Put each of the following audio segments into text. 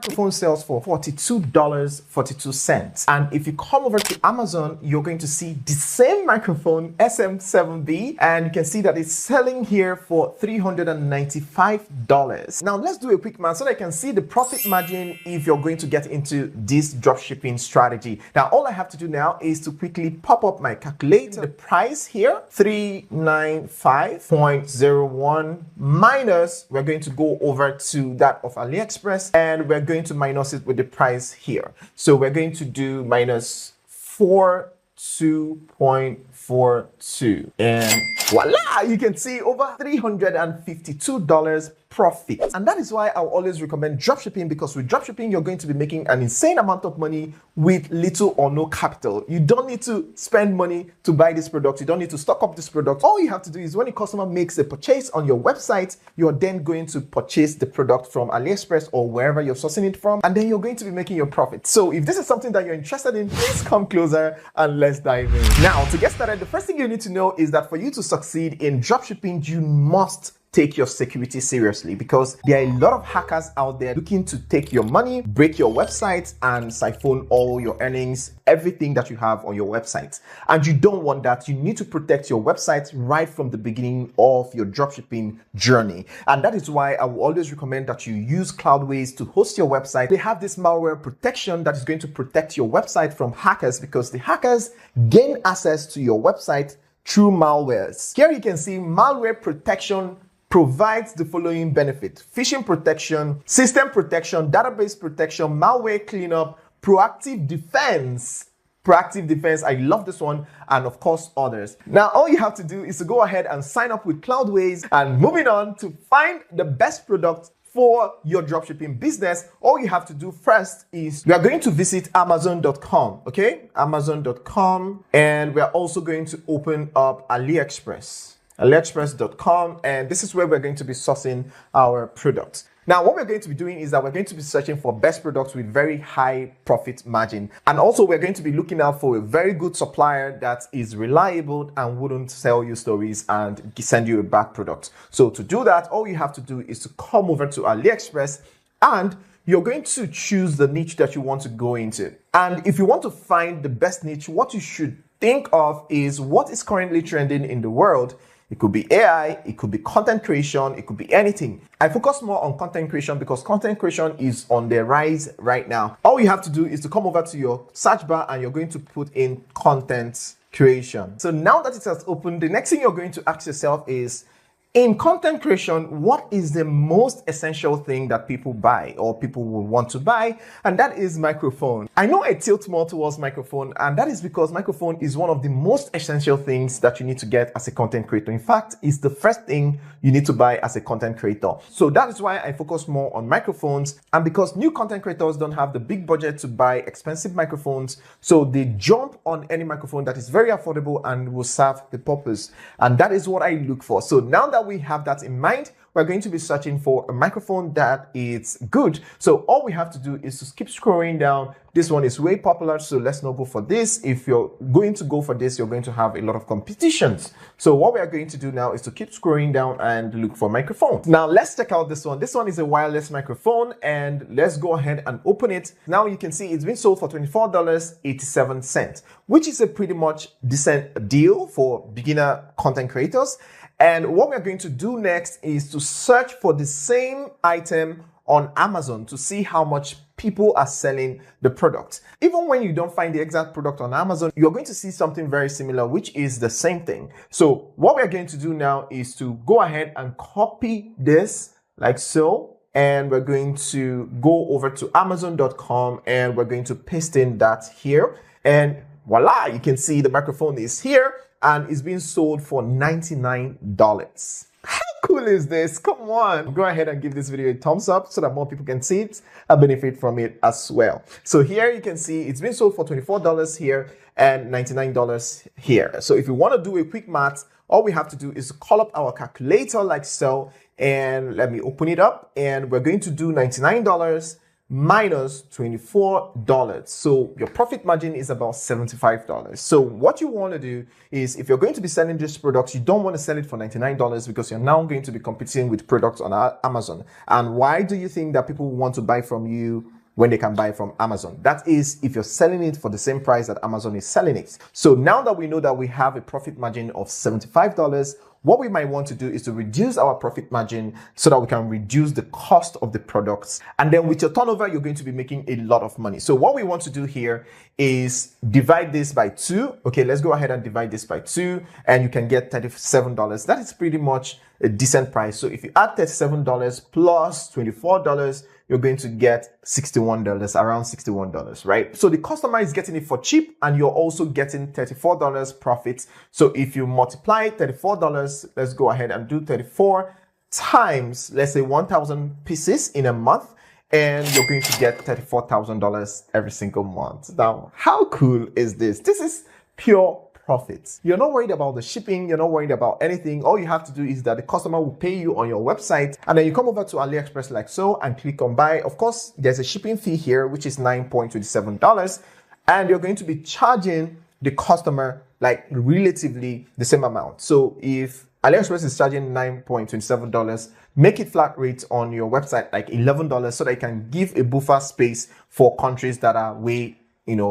microphone sells for $42.42. And if you come over to Amazon, you're going to see the same microphone, SM7B, and you can see that it's selling here for $395. Now let's do a quick math so that I can see the profit margin if you're going to get into this dropshipping strategy. Now all I have to do now is to quickly pop up my calculator. The price here, 395.01 minus, we're going to go over to that of AliExpress and we're going to minus it with the price here. So we're going to do minus 42.42 and voila, you can see over $352 profit. And that is why I'll always recommend dropshipping, because with dropshipping, you're going to be making an insane amount of money with little or no capital. You don't need to spend money to buy this product. You don't need to stock up this product. All you have to do is when a customer makes a purchase on your website, you're then going to purchase the product from AliExpress or wherever you're sourcing it from, and then you're going to be making your profit. So if this is something that you're interested in, please come closer and let's dive in. Now, to get started, the first thing you need to know is that for you to succeed in dropshipping, you must take your security seriously, because there are a lot of hackers out there looking to take your money, break your website, and siphon all your earnings, everything that you have on your website. And you don't want that. You need to protect your website right from the beginning of your dropshipping journey. And that is why I will always recommend that you use Cloudways to host your website. They have this malware protection that is going to protect your website from hackers, because the hackers gain access to your website through malwares. Here you can see malware protection provides the following benefit: phishing protection, system protection, database protection, malware cleanup, proactive defense. Proactive defense, I love this one, and of course others. Now all you have to do is to go ahead and sign up with Cloudways. And moving on to find the best product for your dropshipping business, all you have to do first is we are going to visit Amazon.com, okay? Amazon.com, and we are also going to open up AliExpress.com, and this is where we're going to be sourcing our products. Now, what we're going to be doing is that we're going to be searching for best products with very high profit margin. And also we're going to be looking out for a very good supplier that is reliable and wouldn't sell you stories and send you a bad product. So to do that, all you have to do is to come over to AliExpress and you're going to choose the niche that you want to go into. And if you want to find the best niche, what you should think of is what is currently trending in the world. It could be AI, it could be content creation, it could be anything. I focus more on content creation because content creation is on the rise right now. All you have to do is to come over to your search bar and you're going to put in content creation. So now that it has opened, the next thing you're going to ask yourself is, in content creation, what is the most essential thing that people buy or people will want to buy? And that is microphone. I know I tilt more towards microphone, and that is because microphone is one of the most essential things that you need to get as a content creator. In fact, it's the first thing you need to buy as a content creator. So that is why I focus more on microphones. And because new content creators don't have the big budget to buy expensive microphones, so they jump on any microphone that is very affordable and will serve the purpose. And that is what I look for. So now that we have that in mind, we're going to be searching for a microphone that is good. So all we have to do is to keep scrolling down. This one is way popular, so let's not go for this. If you're going to go for this, you're going to have a lot of competitions. So what we are going to do now is to keep scrolling down and look for microphones. Now let's check out this one. This one is a wireless microphone, and let's go ahead and open it. Now you can see it's been sold for $24.87, which is a pretty much decent deal for beginner content creators. And what we're going to do next is to search for the same item on Amazon to see how much people are selling the product. Even when you don't find the exact product on Amazon, you're going to see something very similar, which is the same thing. So what we're going to do now is to go ahead and copy this like so. And we're going to go over to Amazon.com and we're going to paste in that here. And voila, you can see the microphone is here. And it's being sold for $99. How cool is this? Come on. Go ahead and give this video a thumbs up so that more people can see it and benefit from it as well. So here you can see it's been sold for $24 here and $99 here. So if you want to do a quick math, all we have to do is call up our calculator like so. And let me open it up. And we're going to do $99 minus $24. So your profit margin is about $75. So what you want to do is, if you're going to be selling these products, you don't want to sell it for $99 because you're now going to be competing with products on Amazon. And why do you think that people want to buy from you when they can buy from Amazon. That is, if you're selling it for the same price that Amazon is selling it. So now that we know that we have a profit margin of $75, what we might want to do is to reduce our profit margin so that we can reduce the cost of the products. And then with your turnover, you're going to be making a lot of money. So what we want to do here is divide this by 2. Okay, let's go ahead and divide this by 2 and you can get $37. That is pretty much a decent price. So if you add $37 plus $24, you're going to get $61, around $61, right? So the customer is getting it for cheap and you're also getting $34 profit. So if you multiply $34, let's go ahead and do 34 times, let's say 1,000 pieces in a month, and you're going to get $34,000 every single month. Now, how cool is this? This is pure profits. You're not worried about the shipping. You're not worried about anything. All you have to do is that the customer will pay you on your website, and then you come over to AliExpress like so and click on buy. Of course, there's a shipping fee here, which is $9.27, and you're going to be charging the customer like relatively the same amount. So if AliExpress is charging $9.27, make it flat rate on your website like $11 so that you can give a buffer space for countries that are way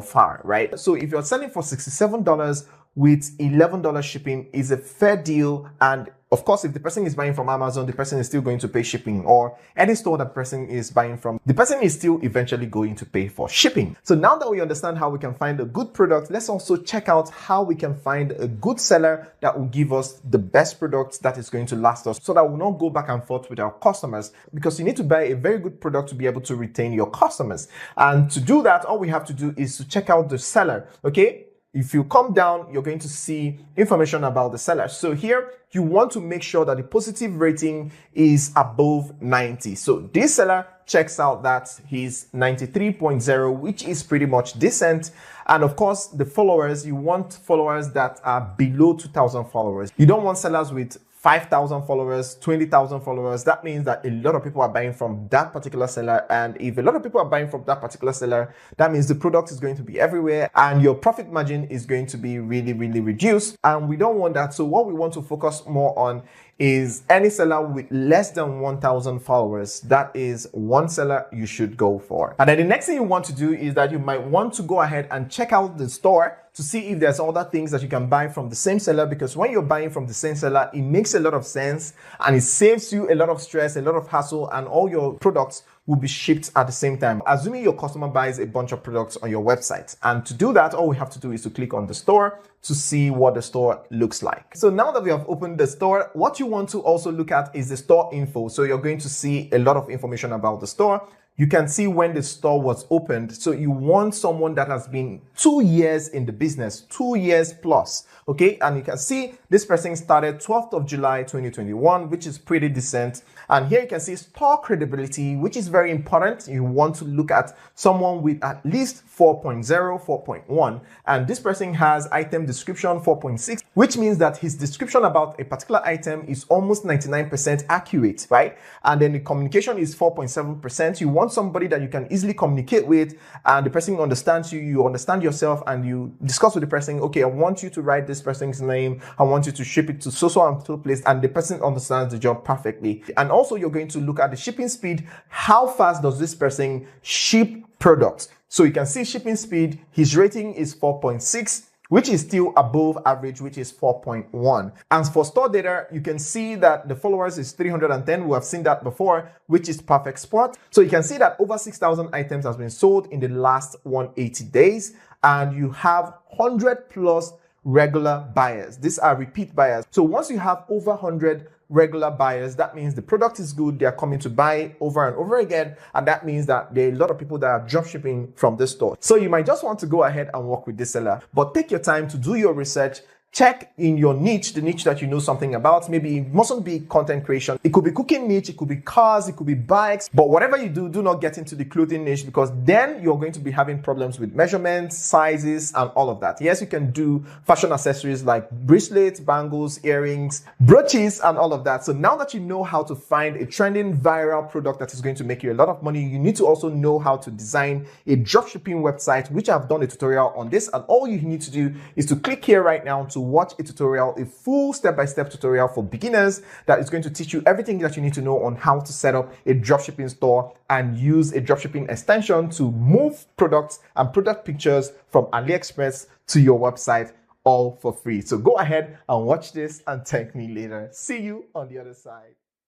far, right? So if you're selling for $67 with $11 shipping is a fair deal. And of course, if the person is buying from Amazon, the person is still going to pay shipping, or any store that the person is buying from, the person is still eventually going to pay for shipping. So now that we understand how we can find a good product, let's also check out how we can find a good seller that will give us the best product that is going to last us, so that we'll not go back and forth with our customers, because you need to buy a very good product to be able to retain your customers. And to do that, all we have to do is to check out the seller, okay? If you come down, you're going to see information about the seller. So here, you want to make sure that the positive rating is above 90. So this seller checks out that he's 93.0, which is pretty much decent. And of course, the followers, you want followers that are below 2,000 followers. You don't want sellers with 5,000 followers, 20,000 followers. That means that a lot of people are buying from that particular seller. And if a lot of people are buying from that particular seller, that means the product is going to be everywhere and your profit margin is going to be really, really reduced. And we don't want that. So what we want to focus more on is any seller with less than 1,000 followers. That is one seller you should go for. And then the next thing you want to do is that you might want to go ahead and check out the store to see if there's other things that you can buy from the same seller, because when you're buying from the same seller, it makes a lot of sense and it saves you a lot of stress, a lot of hassle, and all your products will be shipped at the same time. Assuming your customer buys a bunch of products on your website. And to do that, all we have to do is to click on the store to see what the store looks like. So now that we have opened the store, what you want to also look at is the store info. So you're going to see a lot of information about the store. You can see when the store was opened. So you want someone that has been 2 years in the business, 2 years plus. Okay. And you can see this person started 12th of July, 2021, which is pretty decent. And here you can see store credibility, which is very important. You want to look at someone with at least 4.0, 4.1. And this person has item description 4.6, which means that his description about a particular item is almost 99% accurate, right? And then the communication is 4.7%. You want somebody that you can easily communicate with, and the person understands you, you understand yourself, and you discuss with the person, okay, I want you to write this person's name, I want you to ship it to so and so place, and the person understands the job perfectly. And also you're going to look at the shipping speed. How fast does this person ship products? So you can see shipping speed, his rating is 4.6, which is still above average, which is 4.1. And for store data, you can see that the followers is 310. We have seen that before, which is perfect spot. So you can see that over 6,000 items has been sold in the last 180 days. And you have 100 plus regular buyers. These are repeat buyers. So once you have over 100 regular buyers, that means the product is good, they are coming to buy over and over again, and that means that there are a lot of people that are drop shipping from this store. So you might just want to go ahead and work with this seller, but take your time to do your research. Check in your niche, the niche that you know something about. Maybe it mustn't be content creation. It could be cooking niche, it could be cars, it could be bikes. But whatever you do, do not get into the clothing niche, because then you're going to be having problems with measurements, sizes, and all of that. Yes, you can do fashion accessories like bracelets, bangles, earrings, brooches, and all of that. So now that you know how to find a trending viral product that is going to make you a lot of money, you need to also know how to design a dropshipping website, which I've done a tutorial on this. And all you need to do is to click here right now to watch a tutorial, a full step-by-step tutorial for beginners that is going to teach you everything that you need to know on how to set up a dropshipping store and use a dropshipping extension to move products and product pictures from AliExpress to your website, all for free. So go ahead and watch this and thank me later. See you on the other side.